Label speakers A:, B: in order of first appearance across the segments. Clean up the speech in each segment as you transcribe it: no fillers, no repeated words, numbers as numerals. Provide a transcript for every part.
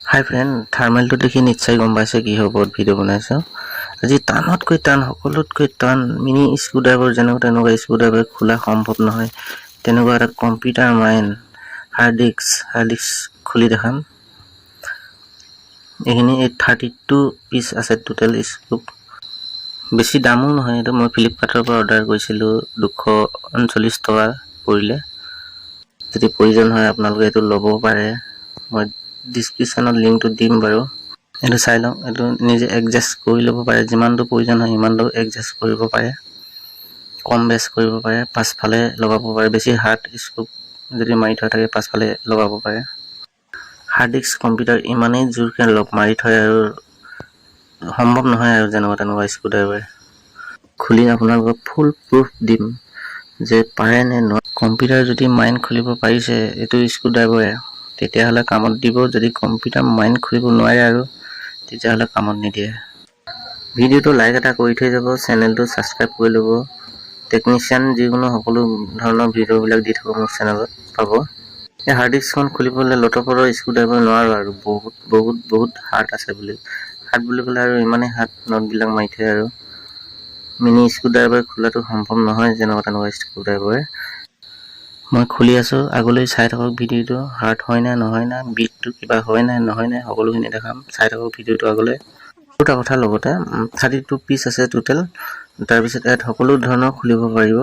A: হাই friend, থাৰ্মেলটো দেখি নিশ্চয় গম পাইছে কি ওপৰত ভিডিঅ' বনাইছোঁ। আজি টানতকৈ টান, সকলোতকৈ টান মিনি স্ক্ৰুড্ৰাইভাৰ যেনেকুৱা তেনেকুৱা স্ক্ৰুড্ৰাইভাৰ খোলা সম্ভৱ নহয় তেনেকুৱা এটা কম্পিউটাৰ মাইণ্ড হাৰ্ড ডিস্ক খুলি দেখাম। এইখিনি 32 পিচ আছে টোটেল স্ক্ৰু। বেছি দামো নহয়, এইটো মই ফ্লিপকাৰ্টৰ পৰা অৰ্ডাৰ কৰিছিলোঁ, 239 টকা পৰিলে। যদি প্ৰয়োজন হয় আপোনালোকে এইটো ল'ব পাৰে, মই ডিছক্ৰিপশ্যনত লিংকটো দিম বাৰু। এইটো চাই লওক, এইটো নিজে এডজাষ্ট কৰি ল'ব পাৰে, যিমানটো প্ৰয়োজন হয় সিমানটো এডজাষ্ট কৰিব পাৰে, কম বেছ কৰিব পাৰে, পাছফালে লগাব পাৰে। বেছি হাৰ্ড স্ক্ৰু যদি মাৰি থোৱা থাকে পাছফালে লগাব পাৰে। হাৰ্ড ডিস্ক কম্পিউটাৰ ইমানেই জোৰকৈ মাৰি থয় আৰু সম্ভৱ নহয় আৰু যেনেকুৱা তেনেকুৱা স্ক্ৰুড্ৰাইভাৰ খুলি আপোনালোকক ফুল প্ৰুফ দিম যে পাৰে নে নোৱাৰে। কম্পিউটাৰ যদি মাইণ্ড খুলিব পাৰিছে এইটো স্ক্ৰুড্ৰাইভাৰে তেতিয়াহ'লে কামত দিব, যদি কম্পিউটাৰ মাইণ্ড খুলিব নোৱাৰে আৰু তেতিয়াহ'লে কামত নিদিয়ে। ভিডিঅ'টো লাইক এটা কৰি থৈ যাব, চেনেলটো ছাবস্ক্ৰাইব কৰি ল'ব। টেকনিচিয়ান যিকোনো সকলো ধৰণৰ ভিডিঅ'বিলাক দি থাকোঁ মোৰ চেনেলত পাব। এই হাৰ্ড ডিস্কখন খুলিবলৈ লটপটৰ স্ক্ৰুড্ৰাইভাৰ নোৱাৰোঁ আৰু বহুত হাৰ্ড আছে বুলি ক'লে আৰু ইমানেই হাৰ্ড নটবিলাক মাৰি থয় আৰু মিনি স্ক্ৰুড্ৰাইভাৰ খোলাটো সম্ভৱ নহয় যেনেকুৱা তেনেকুৱা স্ক্ৰুড্ৰাইভাৰে। মই খুলি আছোঁ, আগলৈ চাই থাকক ভিডিঅ'টো। হাৰ্ড হয় নে নহয় না, বিটটো কিবা হয় নে নহয় নে সকলোখিনি দেখাম, চাই থাকক ভিডিঅ'টো আগলৈ। দুটা কথা লগতে 32 পিচ আছে টোটেল। তাৰপিছত ইয়াত সকলো ধৰণৰ খুলিব পাৰিব,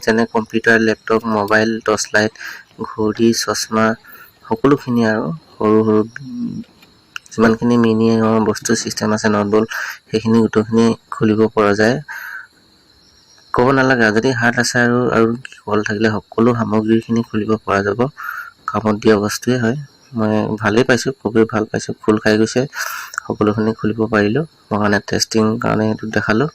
A: যেনে computer, laptop, mobile, torch light, ঘড়ী, চশমা, সকলোখিনি আৰু সৰু সৰু যিমানখিনি মিনি বস্তু চিষ্টেম আছে নটবল সেইখিনি গোটেইখিনি খুলিব পৰা যায়। ক'ব নালাগে, যদি হাৰ্ড আছে আৰু কি কল থাকিলে সকলো সামগ্ৰীখিনি খুলিব পৰা যাব। কামত দিয়া বস্তুৱে হয়, মই ভালেই পাইছোঁ, খুবেই ভাল পাইছোঁ। খোল খাই গৈছে, সকলোখিনি খুলিব পাৰিলোঁ। মই কাৰণে টেষ্টিং কাৰণে এইটো দেখালোঁ।